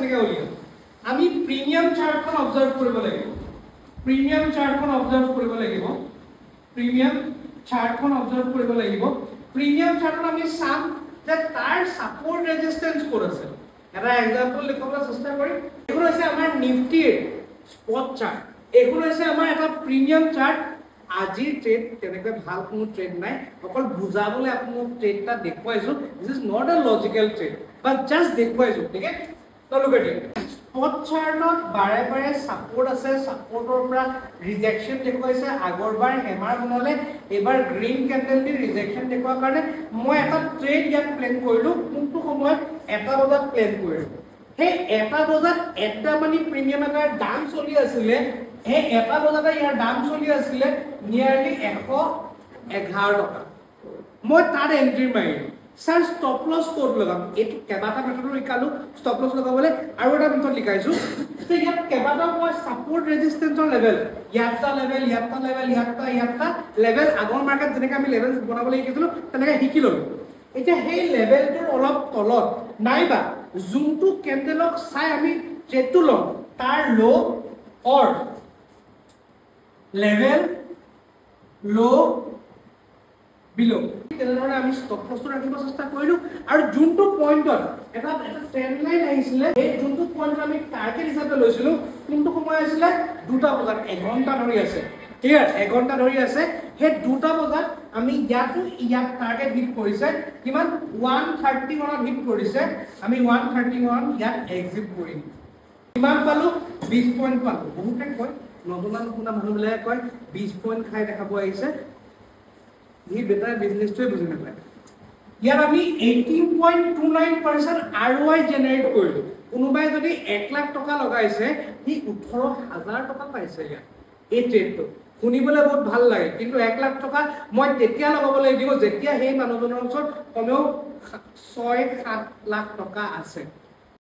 কেনেকৈ উলিয়াম আমি প্ৰিমিয়াম চাৰ্টখন অবজাৰ্ভ কৰিব লাগিব প্ৰিমিয়াম চাৰ্টখন অবজাৰ্ভ কৰিব লাগিব প্ৰিমিয়াম চাৰ্টখন অবজাৰ্ভ কৰিব লাগিব প্ৰিমিয়াম চাৰ্টত আমি চাম যে তাৰ সাপোৰ্ট ৰেজিস্ট্যান্স কোড আছে এটা এক্সাম্পল লিখবলৈ চেষ্টা কৰিম এইখন হৈছে আমাৰ নিফটিৰ স্পট চাৰ্ট এইখন হৈছে আমাৰ এটা প্ৰিমিয়াম চাৰ্ট আজি ট্ৰেড তেনেকৈ ভাল কোনো ট্ৰেড নাই অকল বুজাবলৈ আপোনাক ট্ৰেডটা দেখুৱাইছো this is not a logical trade but just দেখুৱাইছো ঠিক আছে তো লুক এট ইট স্পট চাৰ্টত বাৰে বাৰে সাপোৰ্ট আছে সাপোৰ্টৰ পৰা ৰিজেকশন দেখুৱাইছে আগৰবাৰ হেমাৰ বনালে এবাৰ গ্ৰীন ক্যান্ডেল দি ৰিজেকশন দেখুৱাৰ কাৰণে মই এটা ট্ৰেড ইয়াত প্লেন কৰিলো কোনটো সময়ত এটা বজাত প্লেন কৰিলো হে এটা বজাত এটা মানি প্ৰিমিয়াম এটাৰ দাম চলি আছিল হে এটা বজাতে ইয়াৰ দাম চলি আছিল নিয়াৰলি 111 টকা মই তাৰ এন্ট্ৰি মাৰিলো স্যার স্টপ লস কোড লগাম এটো কেবাটা মেথড লিখালো স্টপ লস লগাবলে আৰু এটা মেথড লিখাইছো তো ইয়াত কেবাটা মই সাপোৰ্ট ৰেজিস্ট্যান্সৰ লেভেল ইয়াতা লেভেল ইয়াতা লেভেল ইয়াতা লেভেল আগৰ মাৰ্কেট যেনেকৈ আমি লেভেল বনাবলৈ শিকিছিলো তেনেকৈ শিকি ললো এতিয়া সেই লেভেলটোৰ অলপ তলত নাইবা যোনটো ক্যান্ডেলক চাই আমি ট্ৰেডটো লম তাৰ লো অৰ লেভেল লো বিলো তেনেধৰণে আমি ষ্টপ লসটো ৰাখিব চেষ্টা কৰিলো আৰু যোনটো পইণ্টত এটা ট্ৰেন্ড লাইন আহিছিল এই যোনটো পইণ্ট আমি টাৰ্গেট হিচাপে লৈছিলো কোনটো সময় আছিল 2টা বজাত 1 ঘণ্টা ধৰি আছে ক্লিয়াৰ 1 ঘণ্টা ধৰি আছে হে 2টা বজাত আমি ইয়াত টাৰ্গেট হিট কৰিছে কিমান 131 ত হিট কৰিছে আমি 131 ইয়াত এক্সিট কৰিম কিমান পালো 20 পইণ্ট পালো বহুতে কয় নজনা মানুহবিলাকে কয় 20 পইণ্ট খাই দেখাব আহিছে ই বেটাৰ বিজনেছটোৱে বুজি নাপায় ইয়াত আমি 18.29% ROI জেনাৰেট কৰিলো কোনোবাই যদি 1 লাখ টকা লগাইছে ই 18000 টকা পাইছে ইয়াত এই ট্ৰেডটো শুনিবলৈ বহুত ভাল লাগে কিন্তু 1 লাখ টকা মই তেতিয়া লগাবলৈ দিব যেতিয়া সেই মানুহজনৰ ওচৰত কমেও 6-7 লাখ টকা আছে